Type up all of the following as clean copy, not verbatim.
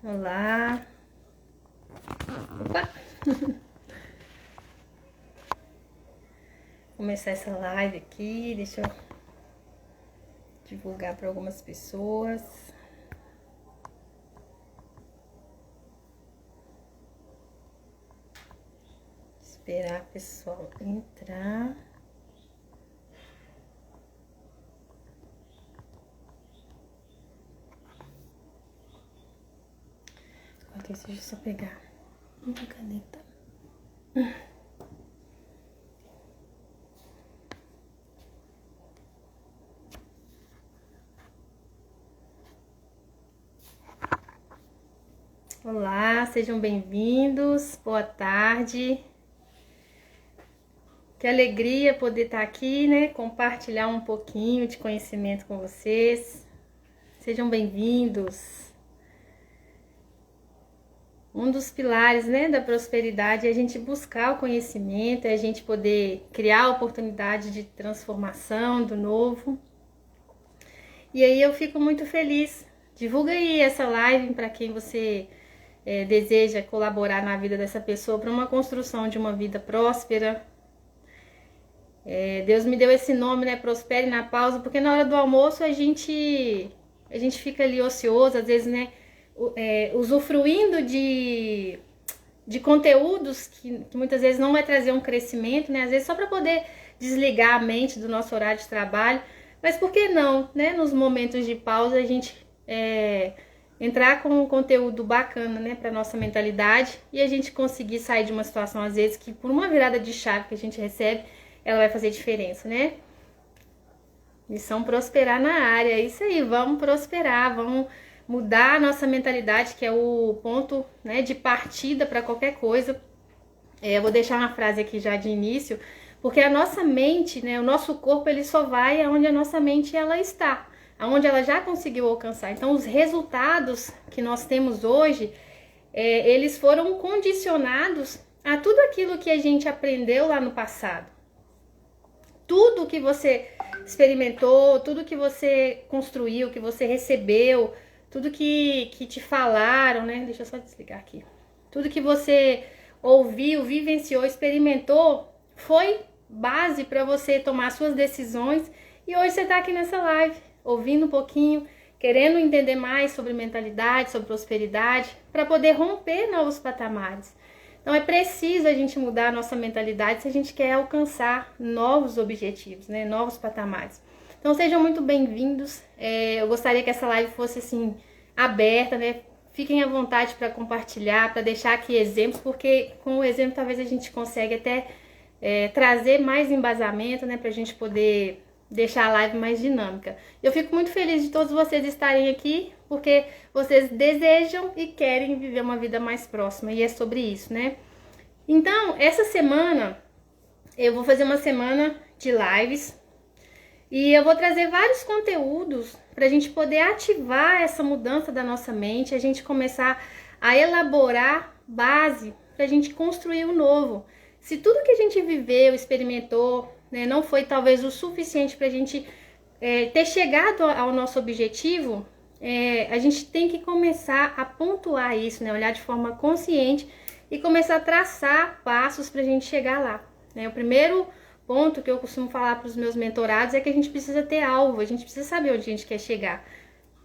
Olá. Opa. Começar essa live aqui, deixa eu divulgar para algumas pessoas. Esperar o pessoal entrar. Enquanto isso, deixa eu só pegar uma caneta. Olá, sejam bem-vindos. Boa tarde. Que alegria poder estar aqui, né? Compartilhar um pouquinho de conhecimento com vocês. Sejam bem-vindos. Um dos pilares, né, da prosperidade é a gente buscar o conhecimento, é a gente poder criar oportunidade de transformação, do novo. E aí eu fico muito feliz. Divulga aí essa live para quem você deseja colaborar na vida dessa pessoa para uma construção de uma vida próspera. Deus me deu esse nome, né, Prospere na Pausa, porque na hora do almoço a gente fica ali ocioso, às vezes, né, usufruindo de conteúdos que muitas vezes não vai trazer um crescimento, né? Às vezes só para poder desligar a mente do nosso horário de trabalho. Mas por que não, né? Nos momentos de pausa a gente entrar com um conteúdo bacana, né? Para nossa mentalidade e a gente conseguir sair de uma situação, às vezes, que por uma virada de chave que a gente recebe, ela vai fazer diferença, né? Missão prosperar na área, é isso aí, vamos prosperar, vamos mudar a nossa mentalidade, que é o ponto, né, de partida para qualquer coisa. Eu vou deixar uma frase aqui já de início, porque a nossa mente, né, o nosso corpo, ele só vai aonde a nossa mente ela está, aonde ela já conseguiu alcançar. Então, os resultados que nós temos hoje, eles foram condicionados a tudo aquilo que a gente aprendeu lá no passado. Tudo que você experimentou, tudo que você construiu, que você recebeu, tudo que te falaram, né? Deixa eu só desligar aqui. Tudo que você ouviu, vivenciou, experimentou, foi base para você tomar suas decisões. E hoje você tá aqui nessa live, ouvindo um pouquinho, querendo entender mais sobre mentalidade, sobre prosperidade, para poder romper novos patamares. Então é preciso a gente mudar a nossa mentalidade se a gente quer alcançar novos objetivos, né? Novos patamares. Então sejam muito bem-vindos. Eu gostaria que essa live fosse assim aberta, né? Fiquem à vontade para compartilhar, para deixar aqui exemplos, porque com o exemplo talvez a gente consiga até trazer mais embasamento, né? Para a gente poder deixar a live mais dinâmica. Eu fico muito feliz de todos vocês estarem aqui, porque vocês desejam e querem viver uma vida mais próxima, e é sobre isso, né? Então, essa semana eu vou fazer uma semana de lives e eu vou trazer vários conteúdos para a gente poder ativar essa mudança da nossa mente, a gente começar a elaborar base para a gente construir o novo. Se tudo que a gente viveu, experimentou, né, não foi talvez o suficiente para a gente ter chegado ao nosso objetivo, a gente tem que começar a pontuar isso, né, olhar de forma consciente e começar a traçar passos para a gente chegar lá, né? O primeiro ponto que eu costumo falar para os meus mentorados é que a gente precisa ter alvo, a gente precisa saber onde a gente quer chegar.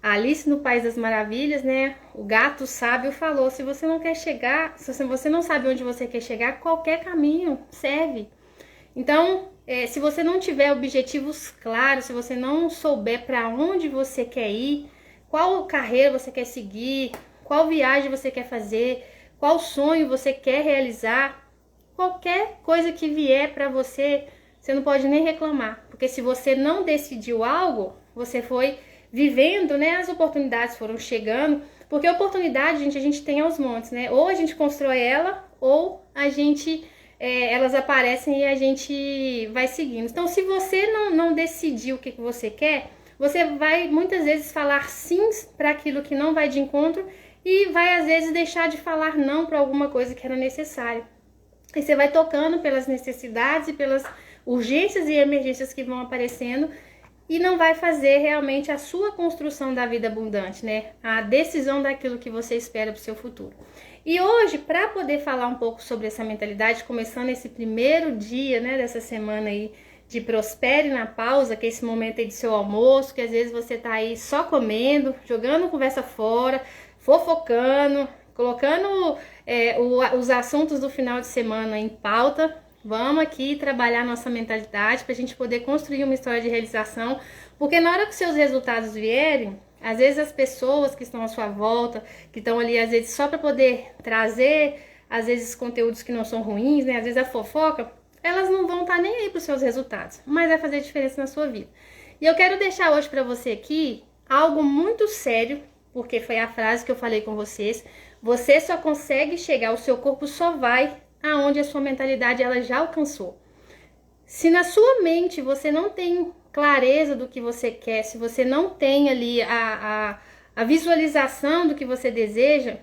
A Alice no País das Maravilhas, né? O gato sábio falou: se você não quer chegar, se você não sabe onde você quer chegar, qualquer caminho serve. Então, se você não tiver objetivos claros, se você não souber para onde você quer ir, qual carreira você quer seguir, qual viagem você quer fazer, qual sonho você quer realizar, qualquer coisa que vier para você, você não pode nem reclamar, porque se você não decidiu algo, você foi vivendo, né? As oportunidades foram chegando, porque oportunidade, gente, a gente tem aos montes, né? Ou a gente constrói ela, ou a gente elas aparecem e a gente vai seguindo. Então, se você não decidir o que você quer, você vai muitas vezes falar sim para aquilo que não vai de encontro e vai às vezes deixar de falar não para alguma coisa que era necessária. E você vai tocando pelas necessidades e pelas urgências e emergências que vão aparecendo e não vai fazer realmente a sua construção da vida abundante, né? A decisão daquilo que você espera para o seu futuro. E hoje, para poder falar um pouco sobre essa mentalidade, começando esse primeiro dia, né, dessa semana aí de Prospere na Pausa, que é esse momento aí do seu almoço, que às vezes você tá aí só comendo, jogando conversa fora, fofocando, colocando os assuntos do final de semana em pauta. Vamos aqui trabalhar nossa mentalidade para a gente poder construir uma história de realização, porque na hora que os seus resultados vierem, às vezes as pessoas que estão à sua volta, que estão ali às vezes só para poder trazer, às vezes conteúdos que não são ruins, né? Às vezes a fofoca, elas não vão estar nem aí para os seus resultados, mas vai fazer diferença na sua vida. E eu quero deixar hoje para você aqui algo muito sério, porque foi a frase que eu falei com vocês. Você só consegue chegar, o seu corpo só vai aonde a sua mentalidade ela já alcançou. Se na sua mente você não tem clareza do que você quer, se você não tem ali a visualização do que você deseja,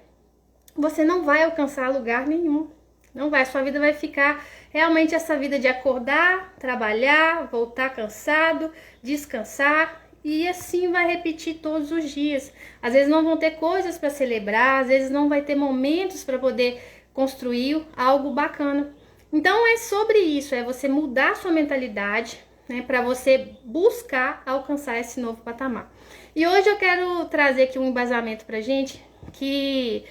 você não vai alcançar lugar nenhum. Não vai, sua vida vai ficar realmente essa vida de acordar, trabalhar, voltar cansado, descansar e assim vai repetir todos os dias. Às vezes não vão ter coisas para celebrar, às vezes não vai ter momentos para poder construir algo bacana. Então é sobre isso, é você mudar sua mentalidade, né, para você buscar alcançar esse novo patamar. E hoje eu quero trazer aqui um embasamento pra gente que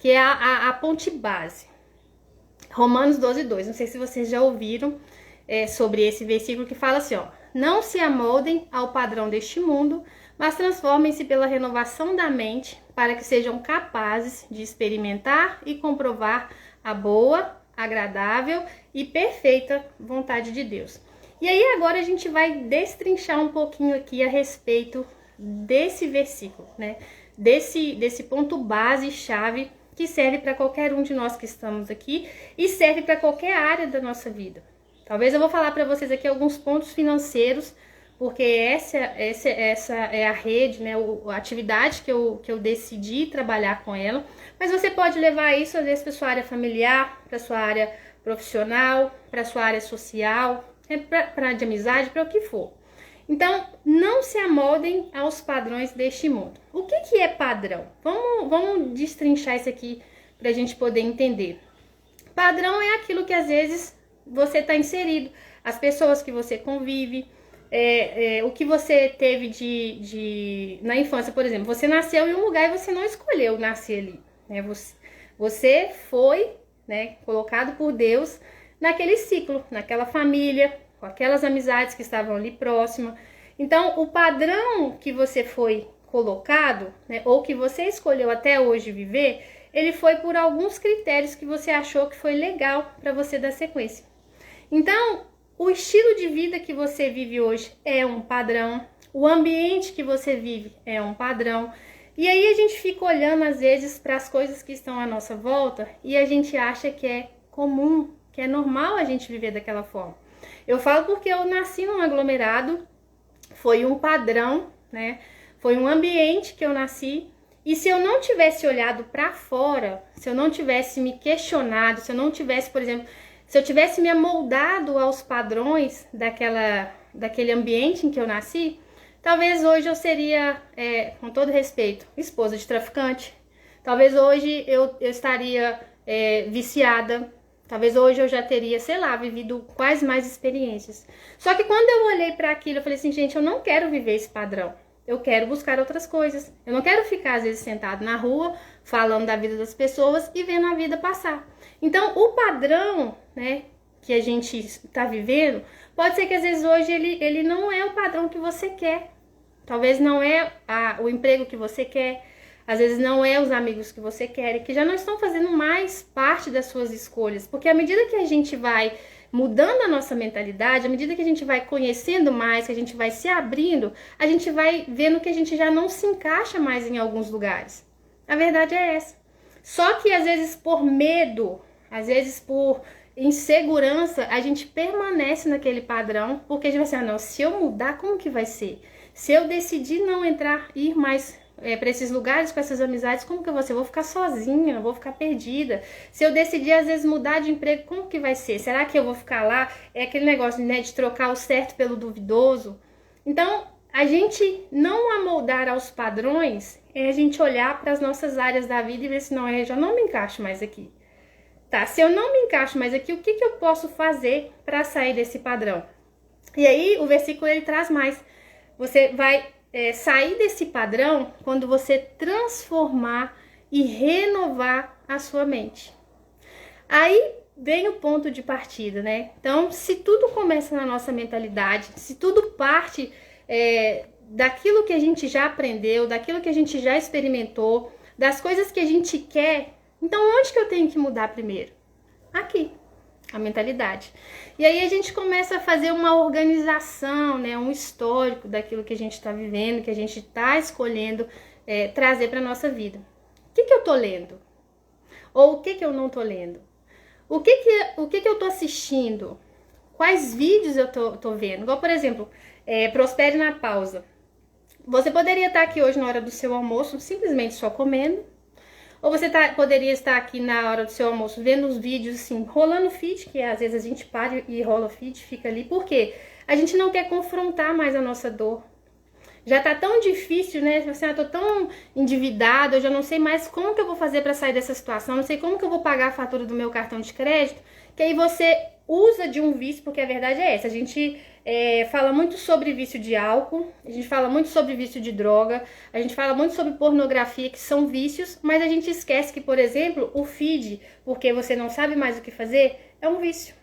é a ponte base. Romanos 12:2. Não sei se vocês já ouviram sobre esse versículo que fala assim, ó: não se amoldem ao padrão deste mundo, mas transformem-se pela renovação da mente, para que sejam capazes de experimentar e comprovar a boa, agradável e perfeita vontade de Deus. E aí agora a gente vai destrinchar um pouquinho aqui a respeito desse versículo, né? Desse ponto base, chave, que serve para qualquer um de nós que estamos aqui e serve para qualquer área da nossa vida. Talvez eu vou falar para vocês aqui alguns pontos financeiros, porque essa é a rede, né, a atividade que eu decidi trabalhar com ela. Mas você pode levar isso, às vezes, para sua área familiar, para sua área profissional, para sua área social, para de amizade, para o que for. Então, não se amoldem aos padrões deste mundo. O que é padrão? Vamos destrinchar isso aqui para a gente poder entender. Padrão é aquilo que, às vezes, você está inserido. As pessoas que você convive, o que você teve na infância, por exemplo. Você nasceu em um lugar e você não escolheu nascer ali, né? Você foi, né, colocado por Deus naquele ciclo, naquela família, com aquelas amizades que estavam ali próximas. Então, o padrão que você foi colocado, né, ou que você escolheu até hoje viver, ele foi por alguns critérios que você achou que foi legal para você dar sequência. Então, o estilo de vida que você vive hoje é um padrão, o ambiente que você vive é um padrão. E aí a gente fica olhando às vezes para as coisas que estão à nossa volta e a gente acha que é comum, que é normal a gente viver daquela forma. Eu falo porque eu nasci num aglomerado, foi um padrão, né? Foi um ambiente que eu nasci. E se eu não tivesse olhado para fora, se eu não tivesse me questionado, se eu não tivesse, por exemplo, se eu tivesse me amoldado aos padrões daquele ambiente em que eu nasci, talvez hoje eu seria, com todo respeito, esposa de traficante. Talvez hoje eu estaria viciada. Talvez hoje eu já teria, sei lá, vivido quais mais experiências. Só que quando eu olhei para aquilo, eu falei assim, gente, eu não quero viver esse padrão. Eu quero buscar outras coisas. Eu não quero ficar, às vezes, sentado na rua, falando da vida das pessoas e vendo a vida passar. Então, o padrão, né, que a gente está vivendo, pode ser que, às vezes, hoje ele não é o padrão que você quer. Talvez não é o emprego que você quer. Às vezes não é os amigos que você quer, que já não estão fazendo mais parte das suas escolhas. Porque à medida que a gente vai mudando a nossa mentalidade, à medida que a gente vai conhecendo mais, que a gente vai se abrindo, a gente vai vendo que a gente já não se encaixa mais em alguns lugares. A verdade é essa. Só que às vezes por medo, às vezes por insegurança, a gente permanece naquele padrão, porque a gente vai assim, não, se eu mudar, como que vai ser? Se eu decidir não ir mais para esses lugares com essas amizades, como que eu vou ser? Eu vou ficar sozinha, eu vou ficar perdida. Se eu decidir às vezes mudar de emprego, como que vai ser? Será que eu vou ficar lá? É aquele negócio, né, de trocar o certo pelo duvidoso. Então, a gente não amoldar aos padrões é a gente olhar para as nossas áreas da vida e ver se não, eu já não me encaixo mais aqui. Tá, se eu não me encaixo mais aqui, o que eu posso fazer para sair desse padrão? E aí o versículo ele traz mais. Você vai sair desse padrão quando você transformar e renovar a sua mente. Aí vem o ponto de partida, né? Então, se tudo começa na nossa mentalidade, se tudo parte daquilo que a gente já aprendeu, daquilo que a gente já experimentou, das coisas que a gente quer, então onde que eu tenho que mudar primeiro? Aqui, a mentalidade. E aí a gente começa a fazer uma organização, né? Um histórico daquilo que a gente está vivendo, que a gente está escolhendo trazer para a nossa vida. O que eu tô lendo? Ou o que eu não tô lendo? O que eu tô assistindo? Quais vídeos eu tô vendo? Igual, por exemplo, Prospere na Pausa. Você poderia estar aqui hoje na hora do seu almoço, simplesmente só comendo. Ou você poderia estar aqui na hora do seu almoço vendo os vídeos, assim, rolando feed, que às vezes a gente para e rola o feed, fica ali. Por quê? A gente não quer confrontar mais a nossa dor. Já tá tão difícil, né? Assim, eu tô tão endividado, eu já não sei mais como que eu vou fazer para sair dessa situação, não sei como que eu vou pagar a fatura do meu cartão de crédito, que aí você usa de um vício, porque a verdade é essa. A gente fala muito sobre vício de álcool, a gente fala muito sobre vício de droga, a gente fala muito sobre pornografia, que são vícios, mas a gente esquece que, por exemplo, o feed, porque você não sabe mais o que fazer, é um vício.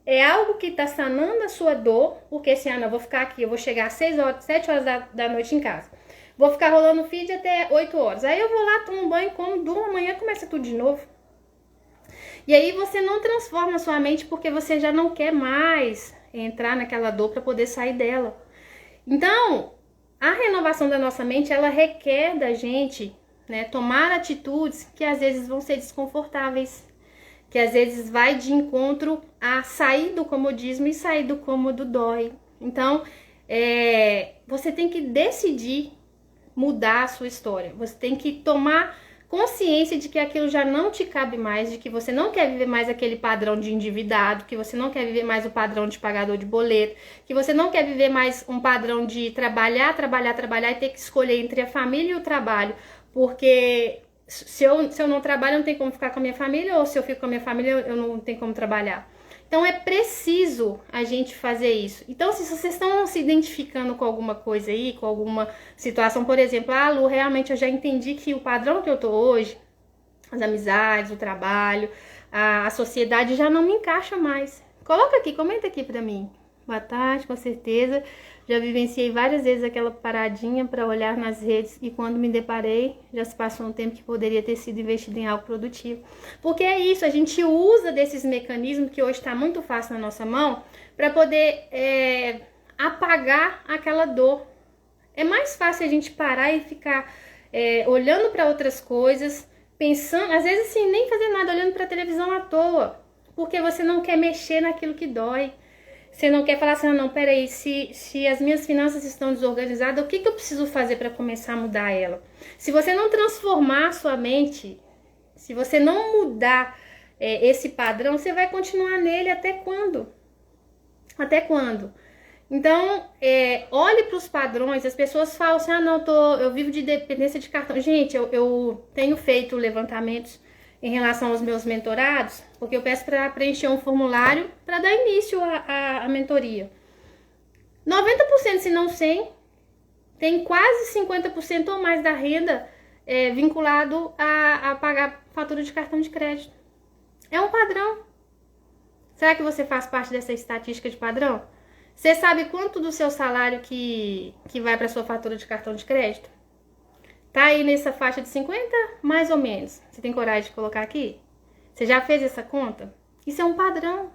É algo que está sanando a sua dor, porque assim, não, eu vou ficar aqui, eu vou chegar às 7 horas da noite em casa. Vou ficar rolando o feed até 8 horas. Aí eu vou lá, tomo um banho, como, durmo, amanhã começa tudo de novo. E aí você não transforma a sua mente porque você já não quer mais entrar naquela dor para poder sair dela. Então, a renovação da nossa mente, ela requer da gente, né, tomar atitudes que às vezes vão ser desconfortáveis. Que às vezes vai de encontro a sair do comodismo e sair do cômodo dói. Então, você tem que decidir mudar a sua história. Você tem que tomar consciência de que aquilo já não te cabe mais, de que você não quer viver mais aquele padrão de endividado, que você não quer viver mais o padrão de pagador de boleto, que você não quer viver mais um padrão de trabalhar e ter que escolher entre a família e o trabalho, porque se eu não trabalho, eu não tenho como ficar com a minha família, ou se eu fico com a minha família, eu não tenho como trabalhar. Então, é preciso a gente fazer isso. Então, se vocês estão se identificando com alguma coisa aí, com alguma situação, por exemplo, Lu, realmente eu já entendi que o padrão que eu tô hoje, as amizades, o trabalho, a sociedade já não me encaixa mais. Coloca aqui, comenta aqui pra mim. Boa tarde, com certeza. Já vivenciei várias vezes aquela paradinha para olhar nas redes e quando me deparei, já se passou um tempo que poderia ter sido investido em algo produtivo. Porque é isso, a gente usa desses mecanismos que hoje está muito fácil na nossa mão para poder apagar aquela dor. É mais fácil a gente parar e ficar olhando para outras coisas, pensando, às vezes assim, nem fazer nada, olhando para a televisão à toa, porque você não quer mexer naquilo que dói. Você não quer falar assim, não, peraí, se as minhas finanças estão desorganizadas, o que eu preciso fazer para começar a mudar ela? Se você não transformar a sua mente, se você não mudar esse padrão, você vai continuar nele até quando? Até quando? Então, olhe para os padrões. As pessoas falam assim, não, eu vivo de dependência de cartão. Gente, eu tenho feito levantamentos em relação aos meus mentorados, porque eu peço para preencher um formulário para dar início à mentoria. 90%, se não 100%, tem quase 50% ou mais da renda vinculado a pagar fatura de cartão de crédito. É um padrão. Será que você faz parte dessa estatística de padrão? Você sabe quanto do seu salário que vai para sua fatura de cartão de crédito? Tá aí nessa faixa de 50? Mais ou menos. Você tem coragem de colocar aqui? Você já fez essa conta? Isso é um padrão.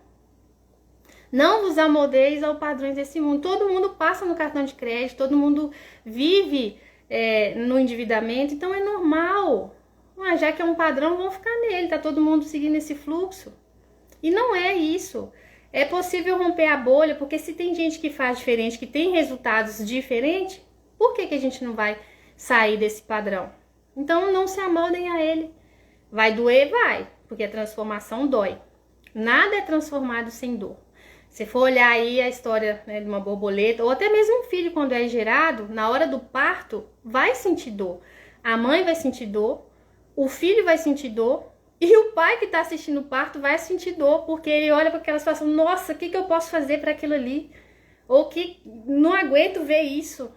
Não vos amoldeis aos padrões desse mundo. Todo mundo passa no cartão de crédito, todo mundo vive no endividamento, então é normal. Já que é um padrão, vamos ficar nele, tá todo mundo seguindo esse fluxo. E não é isso. É possível romper a bolha, porque se tem gente que faz diferente, que tem resultados diferentes, por que a gente não vai sair desse padrão? Então não se amoldem a ele. Vai doer? Vai, porque a transformação dói. Nada é transformado sem dor. Se for olhar aí a história, né, de uma borboleta, ou até mesmo um filho quando é gerado, na hora do parto, vai sentir dor. A mãe vai sentir dor, o filho vai sentir dor, e o pai que está assistindo o parto vai sentir dor, porque ele olha para aquela situação, nossa, o que eu posso fazer para aquilo ali? Ou que não aguento ver isso.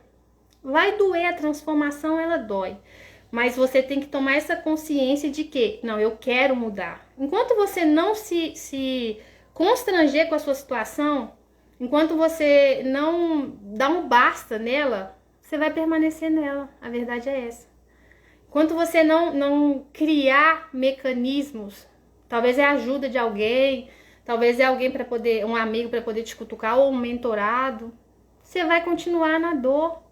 Vai doer, a transformação ela dói. Mas você tem que tomar essa consciência de que, não, eu quero mudar. Enquanto você não se constranger com a sua situação, enquanto você não dá um basta nela, você vai permanecer nela. A verdade é essa. Enquanto você não criar mecanismos, talvez é a ajuda de alguém, talvez é alguém para poder, um amigo para poder te cutucar, ou um mentorado, você vai continuar na dor.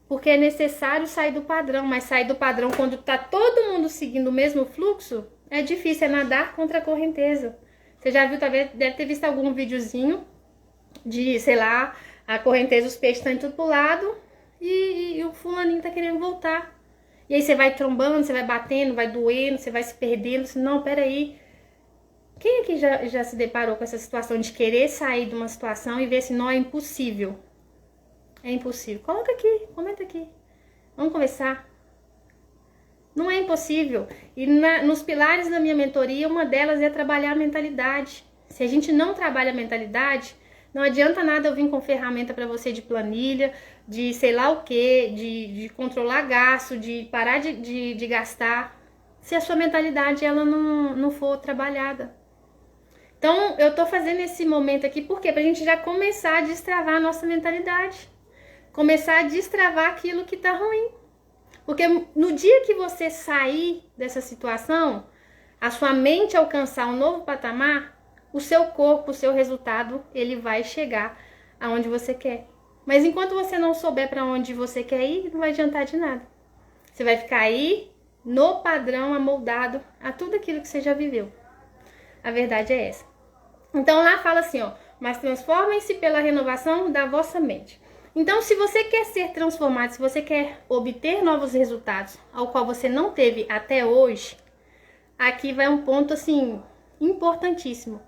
Porque é necessário sair do padrão, mas sair do padrão quando tá todo mundo seguindo o mesmo fluxo, é difícil, é nadar contra a correnteza. Você já viu, talvez, deve ter visto algum videozinho de, sei lá, a correnteza, os peixes estão indo tudo pro lado e o fulaninho tá querendo voltar. E aí você vai trombando, você vai batendo, vai doendo, você vai se perdendo. Você, não, peraí. Quem aqui já se deparou com essa situação de querer sair de uma situação e ver se não é impossível? É impossível. Coloca aqui, comenta aqui. Vamos conversar. Não é impossível. E nos pilares da minha mentoria, uma delas é trabalhar a mentalidade. Se a gente não trabalha a mentalidade, não adianta nada eu vir com ferramenta para você de planilha, de sei lá o que, de controlar gasto, de parar de gastar, se a sua mentalidade ela não for trabalhada. Então, eu tô fazendo esse momento aqui, por quê? Pra gente já começar a destravar a nossa mentalidade. Começar a destravar aquilo que tá ruim. Porque no dia que você sair dessa situação, a sua mente alcançar um novo patamar, o seu corpo, o seu resultado, ele vai chegar aonde você quer. Mas enquanto você não souber para onde você quer ir, não vai adiantar de nada. Você vai ficar aí no padrão amoldado a tudo aquilo que você já viveu. A verdade é essa. Então lá fala assim, ó, mas transformem-se pela renovação da vossa mente. Então, se você quer ser transformado, se você quer obter novos resultados, ao qual você não teve até hoje, aqui vai um ponto, assim, importantíssimo.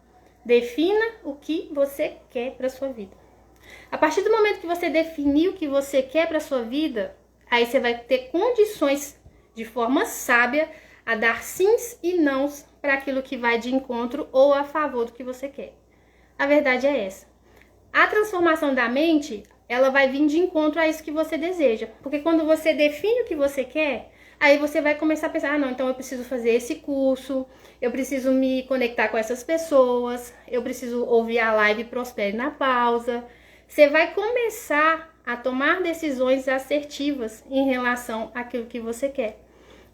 Defina o que você quer para sua vida. A partir do momento que você definir o que você quer para sua vida, aí você vai ter condições, de forma sábia, a dar sims e nãos para aquilo que vai de encontro ou a favor do que você quer. A verdade é essa. A transformação da mente, ela vai vir de encontro a isso que você deseja. Porque quando você define o que você quer, aí você vai começar a pensar, ah, não, então eu preciso fazer esse curso, eu preciso me conectar com essas pessoas, eu preciso ouvir a live Prospere na pausa. Você vai começar a tomar decisões assertivas em relação àquilo que você quer.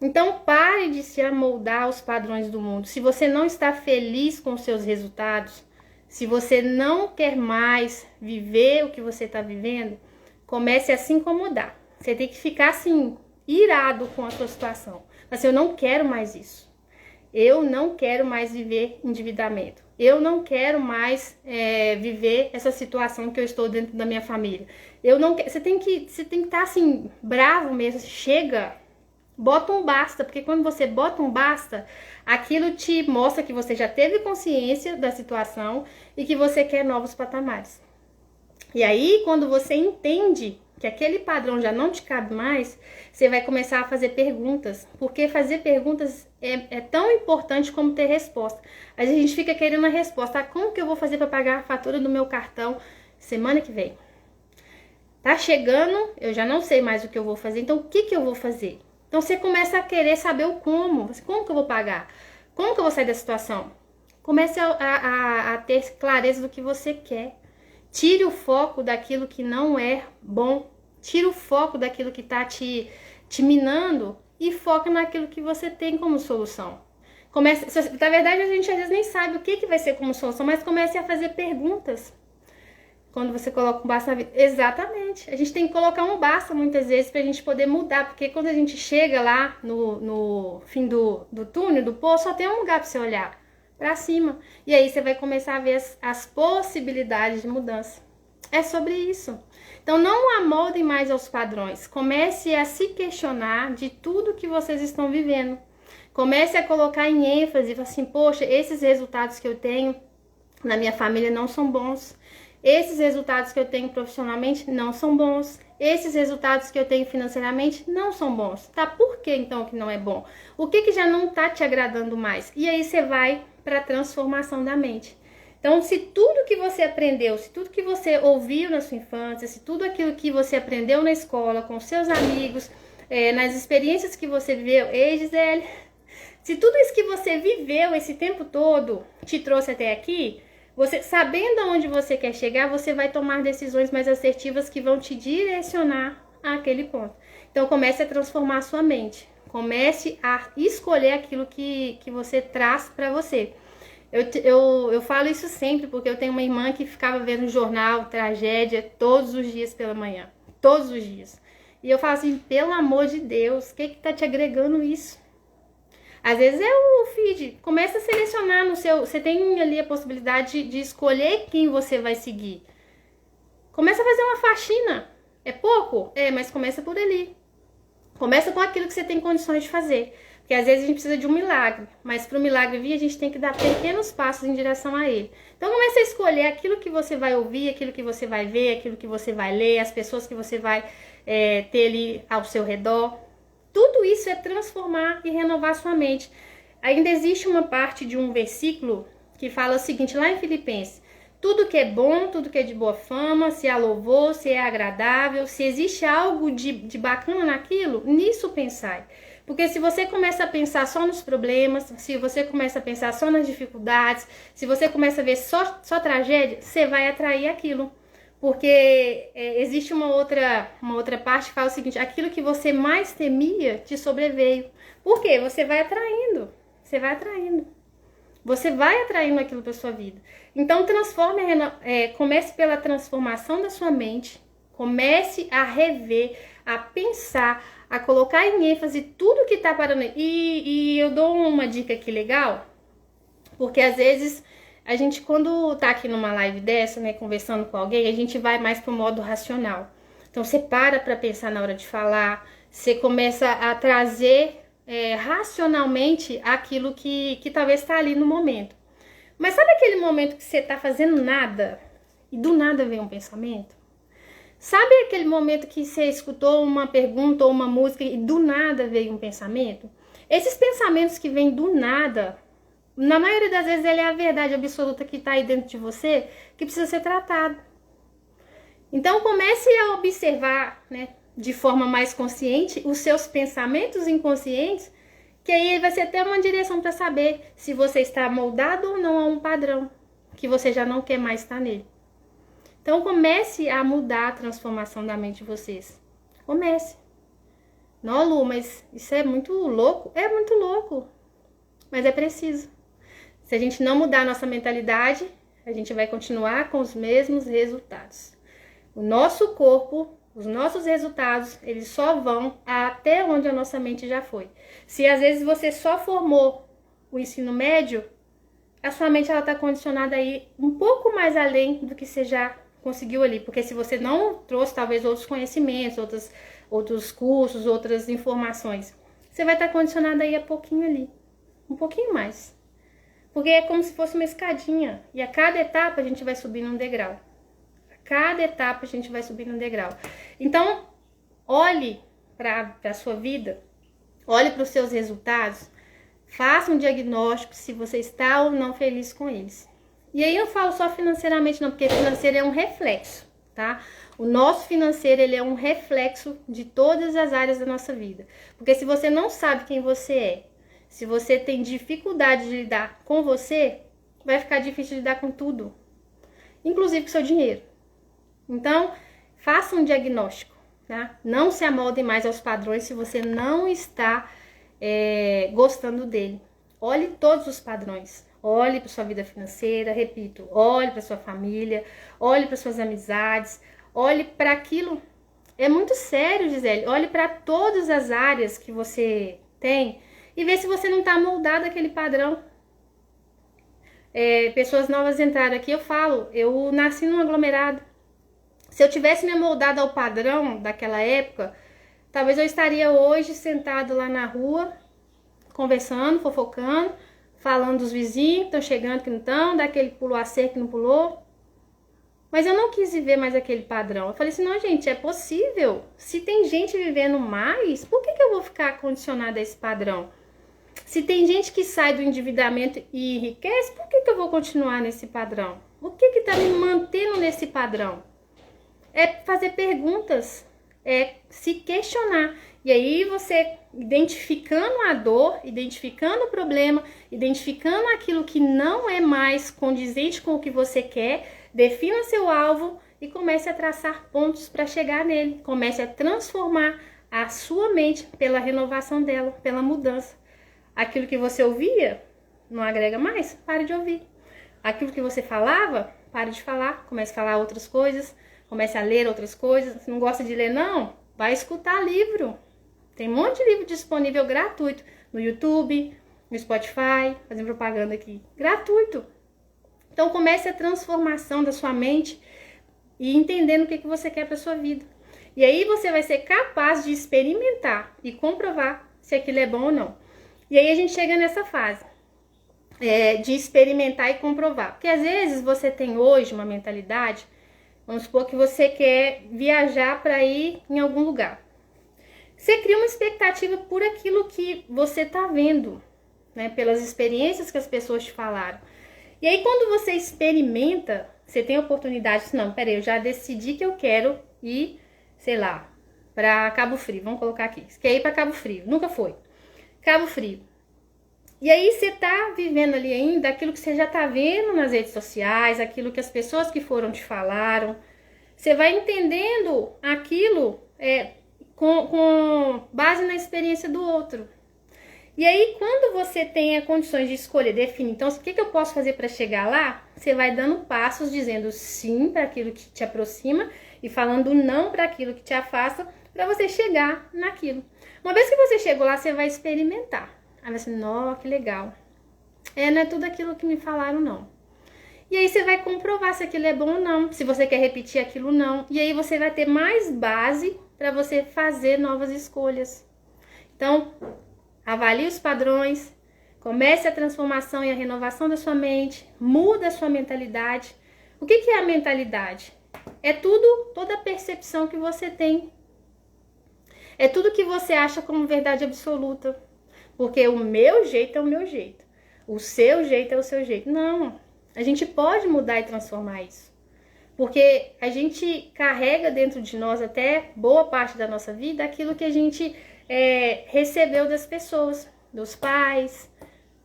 Então, pare de se amoldar aos padrões do mundo. Se você não está feliz com os seus resultados, se você não quer mais viver o que você está vivendo, comece a se incomodar. Você tem que ficar assim, irado com a sua situação. Mas eu não quero mais isso. Eu não quero mais viver endividamento. Eu não quero mais viver essa situação que eu estou dentro da minha família. Eu não quero. Você tem que estar assim, bravo mesmo. Chega. Bota um basta, porque quando você bota um basta, aquilo te mostra que você já teve consciência da situação e que você quer novos patamares. E aí, quando você entende que aquele padrão já não te cabe mais, você vai começar a fazer perguntas, porque fazer perguntas é tão importante como ter resposta. A gente fica querendo a resposta, ah, como que eu vou fazer para pagar a fatura do meu cartão semana que vem? Tá chegando, eu já não sei mais o que eu vou fazer, então o que eu vou fazer? Então você começa a querer saber o como que eu vou pagar? Como que eu vou sair da situação? Comece a ter clareza do que você quer. Tire o foco daquilo que não é bom. Tire o foco daquilo que está te minando e foca naquilo que você tem como solução. Na verdade, a gente às vezes nem sabe o que vai ser como solução, mas comece a fazer perguntas. Quando você coloca um basta na vida. Exatamente. A gente tem que colocar um basta muitas vezes pra gente poder mudar. Porque quando a gente chega lá no fim do túnel, do poço, só tem um lugar pra você olhar. Pra cima. E aí você vai começar a ver as possibilidades de mudança. É sobre isso. Então não amoldem mais aos padrões. Comece a se questionar de tudo que vocês estão vivendo. Comece a colocar em ênfase. Assim, poxa, esses resultados que eu tenho na minha família não são bons. Esses resultados que eu tenho profissionalmente não são bons. Esses resultados que eu tenho financeiramente não são bons. Tá? Por que então que não é bom? O que já não tá te agradando mais? E aí você vai para a transformação da mente. Então, se tudo que você aprendeu, se tudo que você ouviu na sua infância, se tudo aquilo que você aprendeu na escola, com seus amigos, nas experiências que você viveu, ei, Gisele, se tudo isso que você viveu esse tempo todo te trouxe até aqui, você, sabendo aonde você quer chegar, você vai tomar decisões mais assertivas que vão te direcionar àquele ponto. Então, comece a transformar a sua mente. Comece a escolher aquilo que você traz para você. Eu falo isso sempre, porque eu tenho uma irmã que ficava vendo jornal, tragédia, todos os dias pela manhã. Todos os dias. E eu falo assim, pelo amor de Deus, o que tá te agregando isso? Às vezes é o feed. Começa a selecionar no seu... Você tem ali a possibilidade de escolher quem você vai seguir. Começa a fazer uma faxina. É pouco? É, mas começa por ali. Começa com aquilo que você tem condições de fazer. Porque às vezes a gente precisa de um milagre. Mas para o milagre vir, a gente tem que dar pequenos passos em direção a ele. Então começa a escolher aquilo que você vai ouvir, aquilo que você vai ver, aquilo que você vai ler, as pessoas que você vai ter ali ao seu redor. Tudo isso é transformar e renovar sua mente. Ainda existe uma parte de um versículo que fala o seguinte, lá em Filipenses. Tudo que é bom, tudo que é de boa fama, se há louvor, se é agradável, se existe algo de bacana naquilo, nisso pensai. Porque se você começa a pensar só nos problemas, se você começa a pensar só nas dificuldades, se você começa a ver só tragédia, você vai atrair aquilo. Porque existe uma outra parte que fala o seguinte, aquilo que você mais temia te sobreveio. Por quê? Você vai atraindo, você vai atraindo. Você vai atraindo aquilo para sua vida. Então, comece pela transformação da sua mente, comece a rever, a pensar, a colocar em ênfase tudo que está parando. E eu dou uma dica aqui legal, porque às vezes a gente, quando tá aqui numa live dessa, né, conversando com alguém, a gente vai mais pro modo racional. Então, você para pensar na hora de falar, você começa a trazer racionalmente aquilo que talvez está ali no momento. Mas sabe aquele momento que você tá fazendo nada e do nada vem um pensamento? Sabe aquele momento que você escutou uma pergunta ou uma música e do nada veio um pensamento? Esses pensamentos que vêm do nada, na maioria das vezes ele é a verdade absoluta que está aí dentro de você, que precisa ser tratado. Então comece a observar, né, de forma mais consciente os seus pensamentos inconscientes, que aí vai ser até uma direção para saber se você está moldado ou não a um padrão, que você já não quer mais estar nele. Então comece a mudar a transformação da mente de vocês. Comece. Não, Lu, mas isso é muito louco? É muito louco, mas é preciso. Se a gente não mudar a nossa mentalidade, a gente vai continuar com os mesmos resultados. O nosso corpo, os nossos resultados, eles só vão até onde a nossa mente já foi. Se às vezes você só formou o ensino médio, a sua mente está condicionada aí um pouco mais além do que você já conseguiu ali. Porque se você não trouxe talvez outros conhecimentos, outros cursos, outras informações, você vai estar condicionada aí a pouquinho ali, um pouquinho mais. Porque é como se fosse uma escadinha. E a cada etapa a gente vai subindo um degrau. A cada etapa a gente vai subindo um degrau. Então, olhe para a sua vida. Olhe para os seus resultados. Faça um diagnóstico se você está ou não feliz com eles. E aí eu falo só financeiramente não, porque financeiro é um reflexo, tá? O nosso financeiro, ele é um reflexo de todas as áreas da nossa vida. Porque se você não sabe quem você é, se você tem dificuldade de lidar com você, vai ficar difícil de lidar com tudo, inclusive com seu dinheiro. Então, faça um diagnóstico, tá? Não se amolde mais aos padrões se você não está gostando dele. Olhe todos os padrões. Olhe para sua vida financeira, repito, olhe para sua família, olhe para suas amizades, olhe para aquilo. É muito sério, Gisele. Olhe para todas as áreas que você tem e ver se você não está moldado àquele padrão. Pessoas novas entraram aqui, eu falo, eu nasci num aglomerado. Se eu tivesse me moldado ao padrão daquela época, talvez eu estaria hoje sentado lá na rua, conversando, fofocando, falando dos vizinhos que estão chegando, que não estão, daquele que pulou a cerca que não pulou. Mas eu não quis viver mais aquele padrão. Eu falei assim, não, gente, é possível. Se tem gente vivendo mais, por que eu vou ficar condicionada a esse padrão? Se tem gente que sai do endividamento e enriquece, por que eu vou continuar nesse padrão? O que está me mantendo nesse padrão? É fazer perguntas, é se questionar. E aí você, identificando a dor, identificando o problema, identificando aquilo que não é mais condizente com o que você quer, defina seu alvo e comece a traçar pontos para chegar nele. Comece a transformar a sua mente pela renovação dela, pela mudança. Aquilo que você ouvia não agrega mais, pare de ouvir. Aquilo que você falava, pare de falar, comece a falar outras coisas, comece a ler outras coisas. Se não gosta de ler, não, vai escutar livro. Tem um monte de livro disponível gratuito no YouTube, no Spotify, fazendo propaganda aqui, gratuito. Então comece a transformação da sua mente e entendendo o que você quer para sua vida. E aí você vai ser capaz de experimentar e comprovar se aquilo é bom ou não. E aí a gente chega nessa fase de experimentar e comprovar. Porque às vezes você tem hoje uma mentalidade, vamos supor que você quer viajar para ir em algum lugar. Você cria uma expectativa por aquilo que você está vendo, né? Pelas experiências que as pessoas te falaram. E aí quando você experimenta, você tem a oportunidade de, não, peraí, eu já decidi que eu quero ir, sei lá, para Cabo Frio, vamos colocar aqui. Você quer ir para Cabo Frio, nunca foi. Cabo Frio. E aí você tá vivendo ali ainda aquilo que você já tá vendo nas redes sociais, aquilo que as pessoas que foram te falaram. Você vai entendendo aquilo com base na experiência do outro. E aí quando você tem condições de escolher, definir, então o que eu posso fazer para chegar lá? Você vai dando passos dizendo sim para aquilo que te aproxima e falando não para aquilo que te afasta, para você chegar naquilo. Uma vez que você chegou lá, você vai experimentar. Aí você, nossa, que legal. Não é tudo aquilo que me falaram, não. E aí você vai comprovar se aquilo é bom ou não, se você quer repetir aquilo ou não. E aí você vai ter mais base para você fazer novas escolhas. Então, avalie os padrões, comece a transformação e a renovação da sua mente, muda a sua mentalidade. O que é a mentalidade? É toda a percepção que você tem. É tudo que você acha como verdade absoluta. Porque o meu jeito é o meu jeito. O seu jeito é o seu jeito. Não. A gente pode mudar e transformar isso. Porque a gente carrega dentro de nós até boa parte da nossa vida aquilo que a gente recebeu das pessoas. Dos pais,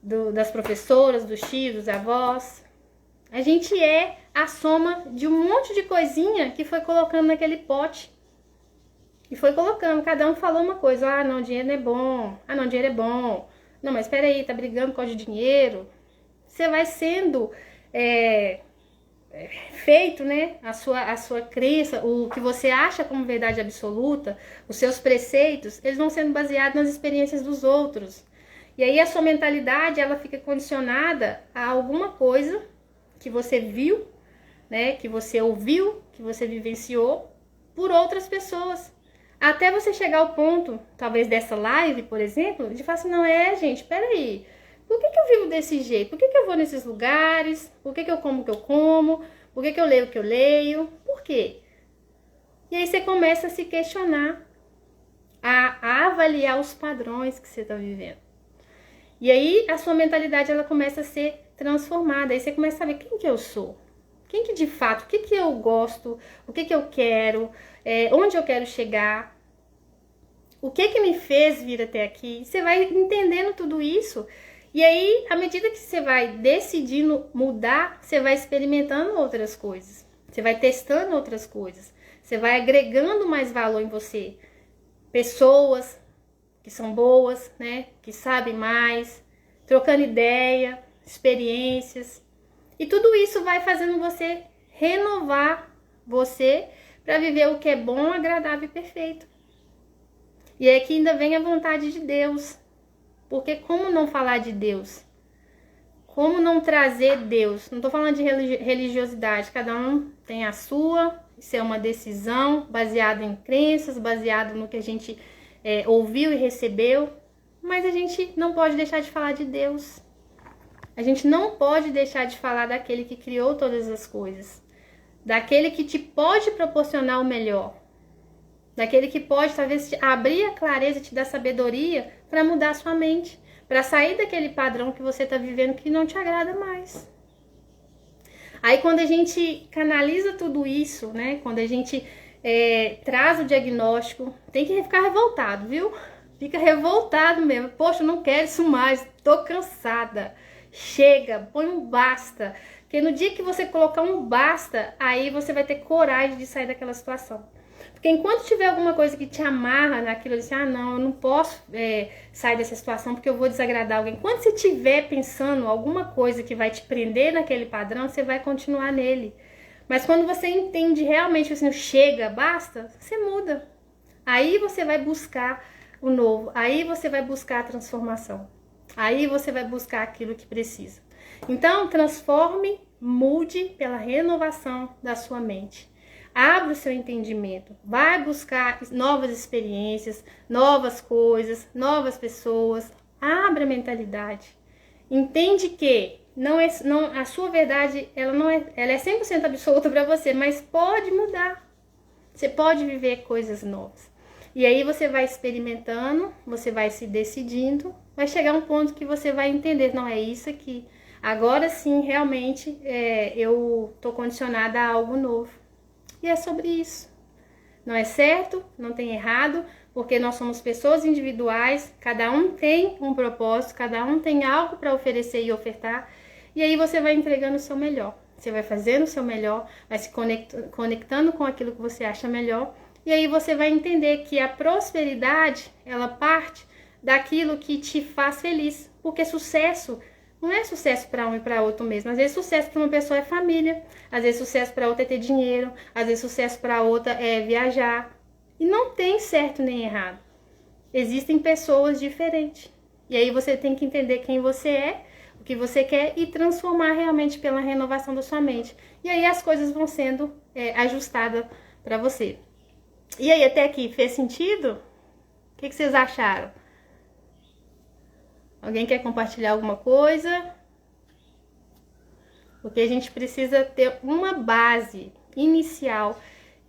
das professoras, dos tios, dos avós. A gente é a soma de um monte de coisinha que foi colocando naquele pote. E foi colocando, cada um falou uma coisa. Ah, não, dinheiro não é bom. Ah, não, dinheiro é bom. Não, mas espera aí, tá brigando por causa de dinheiro. Você vai sendo feito, né? A sua crença, o que você acha como verdade absoluta, os seus preceitos, eles vão sendo baseados nas experiências dos outros. E aí a sua mentalidade, ela fica condicionada a alguma coisa que você viu, né? Que você ouviu, que você vivenciou por outras pessoas. Até você chegar ao ponto, talvez dessa live, por exemplo, de falar assim, não gente, peraí, por que eu vivo desse jeito? Por que eu vou nesses lugares? Por que eu como o que eu como? Por que eu leio o que eu leio? Por quê? E aí você começa a se questionar, a avaliar os padrões que você está vivendo. E aí a sua mentalidade, ela começa a ser transformada. Aí você começa a saber quem que eu sou. Quem que de fato, o que eu gosto, o que eu quero, onde eu quero chegar, o que me fez vir até aqui. Você vai entendendo tudo isso e aí, à medida que você vai decidindo mudar, você vai experimentando outras coisas, você vai testando outras coisas, você vai agregando mais valor em você. Pessoas que são boas, né, que sabem mais, trocando ideia, experiências. E tudo isso vai fazendo você renovar você para viver o que é bom, agradável e perfeito. E é que ainda vem a vontade de Deus. Porque como não falar de Deus? Como não trazer Deus? Não estou falando de religiosidade, cada um tem a sua. Isso é uma decisão baseada em crenças, baseada no que a gente ouviu e recebeu. Mas a gente não pode deixar de falar de Deus. A gente não pode deixar de falar daquele que criou todas as coisas, daquele que te pode proporcionar o melhor, daquele que pode talvez abrir a clareza e te dar sabedoria para mudar a sua mente, para sair daquele padrão que você está vivendo que não te agrada mais. Aí quando a gente canaliza tudo isso, né? Quando a gente traz o diagnóstico, tem que ficar revoltado, viu? Fica revoltado mesmo. Poxa, eu não quero isso mais, tô cansada. Chega, põe um basta. Porque no dia que você colocar um basta, aí você vai ter coragem de sair daquela situação. Porque enquanto tiver alguma coisa que te amarra naquilo, assim, ah não, eu não posso sair dessa situação porque eu vou desagradar alguém. Quando você estiver pensando alguma coisa que vai te prender naquele padrão, você vai continuar nele. Mas quando você entende realmente, assim, chega, basta, você muda. Aí você vai buscar o novo, aí você vai buscar a transformação. Aí você vai buscar aquilo que precisa. Então, transforme, mude pela renovação da sua mente. Abra o seu entendimento, vai buscar novas experiências, novas coisas, novas pessoas. Abra a mentalidade. Entende que a sua verdade ela é 100% absoluta para você, mas pode mudar. Você pode viver coisas novas. E aí você vai experimentando, você vai se decidindo, vai chegar um ponto que você vai entender, não é isso aqui. Agora sim, realmente, eu tô condicionada a algo novo. E é sobre isso. Não é certo, não tem errado, porque nós somos pessoas individuais, cada um tem um propósito, cada um tem algo para oferecer e ofertar, e aí você vai entregando o seu melhor. Você vai fazendo o seu melhor, vai se conectando com aquilo que você acha melhor, e aí você vai entender que a prosperidade, ela parte daquilo que te faz feliz, porque sucesso não é sucesso para um e para outro mesmo. Às vezes sucesso para uma pessoa é família, às vezes sucesso para outra é ter dinheiro, às vezes sucesso para outra é viajar. E não tem certo nem errado. Existem pessoas diferentes. E aí você tem que entender quem você é, o que você quer e transformar realmente pela renovação da sua mente. E aí as coisas vão sendo ajustadas para você. E aí, até aqui, fez sentido? O que vocês acharam? Alguém quer compartilhar alguma coisa? Porque a gente precisa ter uma base inicial,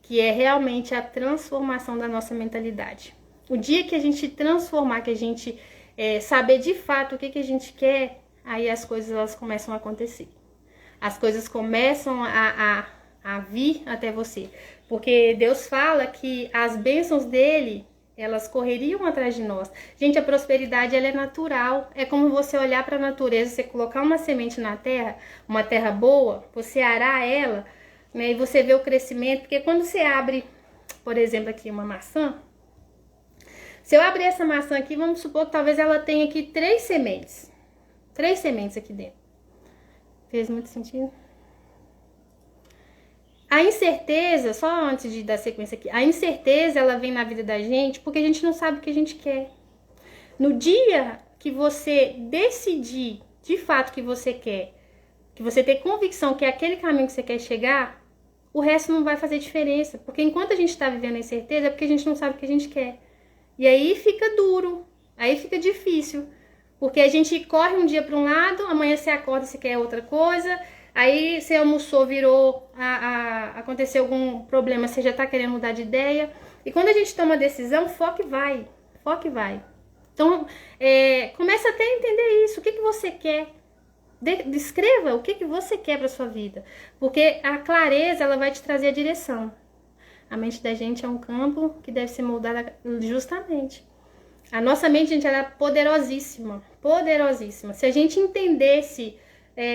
que é realmente a transformação da nossa mentalidade. O dia que a gente transformar, que a gente saber de fato o que a gente quer, aí as coisas elas começam a acontecer. As coisas começam a vir até você. Porque Deus fala que as bênçãos dele, elas correriam atrás de nós. Gente, a prosperidade ela é natural. É como você olhar para a natureza, você colocar uma semente na terra, uma terra boa, você arar ela, né, e você vê o crescimento. Porque quando você abre, por exemplo, aqui uma maçã, se eu abrir essa maçã aqui, vamos supor que talvez ela tenha aqui 3 sementes. 3 sementes aqui dentro. Fez muito sentido? A incerteza, só antes de dar sequência aqui, a incerteza ela vem na vida da gente porque a gente não sabe o que a gente quer. No dia que você decidir de fato que você quer, que você ter convicção que é aquele caminho que você quer chegar, o resto não vai fazer diferença. Porque enquanto a gente está vivendo a incerteza é porque a gente não sabe o que a gente quer. E aí fica duro, aí fica difícil. Porque a gente corre um dia para um lado, amanhã você acorda e você quer outra coisa. Aí você almoçou, aconteceu algum problema, você já tá querendo mudar de ideia. E quando a gente toma decisão, foca e vai. Foca e vai. Então, começa até a entender isso. O que você quer? Descreva o que você quer para sua vida. Porque a clareza, ela vai te trazer a direção. A mente da gente é um campo que deve ser moldado justamente. A nossa mente, gente, ela é poderosíssima. Poderosíssima. Se a gente entendesse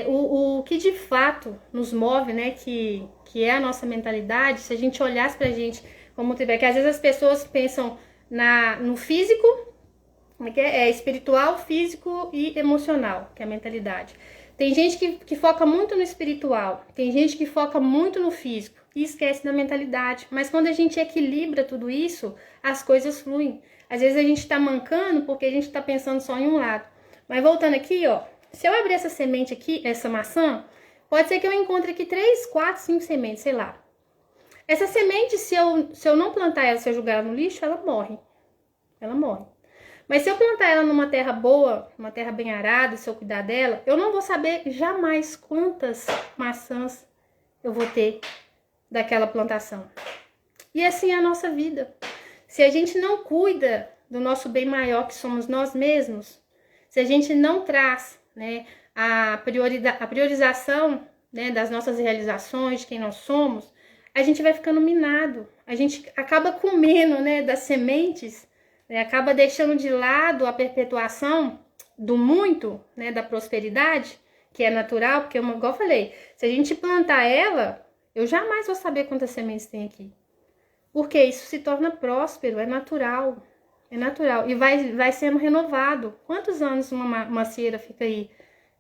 o que de fato nos move, né, que é a nossa mentalidade, se a gente olhasse pra gente como tiver, que às vezes as pessoas pensam no físico, que é espiritual, físico e emocional, que é a mentalidade. Tem gente que foca muito no espiritual, tem gente que foca muito no físico e esquece da mentalidade. Mas quando a gente equilibra tudo isso, as coisas fluem. Às vezes a gente tá mancando porque a gente tá pensando só em um lado. Mas voltando aqui, ó, se eu abrir essa semente aqui, essa maçã, pode ser que eu encontre aqui 3, 4, 5 sementes, sei lá. Essa semente, se eu não plantar ela, se eu jogar ela no lixo, ela morre. Ela morre. Mas se eu plantar ela numa terra boa, uma terra bem arada, se eu cuidar dela, eu não vou saber jamais quantas maçãs eu vou ter daquela plantação. E assim é a nossa vida. Se a gente não cuida do nosso bem maior, que somos nós mesmos, se a gente não traz, né, a priorização, né, das nossas realizações, de quem nós somos, a gente vai ficando minado. A gente acaba comendo, né, das sementes, né, acaba deixando de lado a perpetuação do muito, né, da prosperidade, que é natural, porque, igual eu falei, se a gente plantar ela, eu jamais vou saber quantas sementes tem aqui. Porque isso se torna próspero, é natural. É natural. E vai sendo renovado. Quantos anos uma macieira fica aí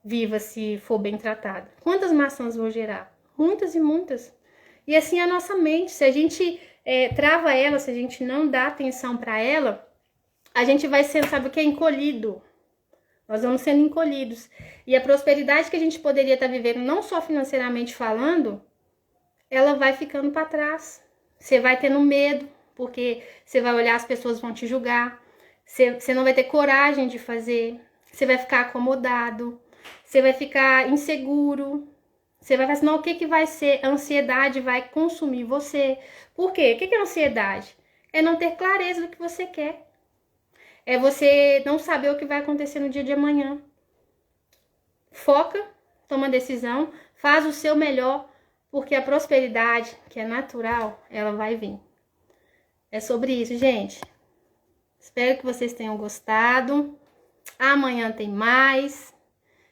viva se for bem tratada? Quantas maçãs vou gerar? Muitas e muitas. E assim é a nossa mente. Se a gente trava ela, se a gente não dá atenção para ela, a gente vai sendo, sabe o que? Encolhido. Nós vamos sendo encolhidos. E a prosperidade que a gente poderia estar vivendo, não só financeiramente falando, ela vai ficando para trás. Você vai tendo medo, porque você vai olhar, as pessoas vão te julgar. Você não vai ter coragem de fazer. Você vai ficar acomodado. Você vai ficar inseguro. Você vai falar assim, não, o que vai ser? A ansiedade vai consumir você. Por quê? O que é ansiedade? É não ter clareza do que você quer. É você não saber o que vai acontecer no dia de amanhã. Foca, toma decisão, faz o seu melhor, porque a prosperidade, que é natural, ela vai vir. É sobre isso, gente. Espero que vocês tenham gostado. Amanhã tem mais.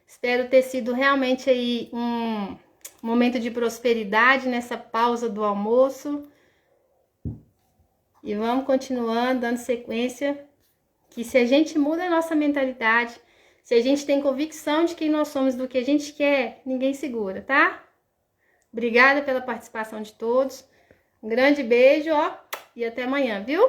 Espero ter sido realmente aí um momento de prosperidade nessa pausa do almoço. E vamos continuando, dando sequência. Que se a gente muda a nossa mentalidade, se a gente tem convicção de quem nós somos, do que a gente quer, ninguém segura, tá? Obrigada pela participação de todos. Um grande beijo, ó, e até amanhã, viu?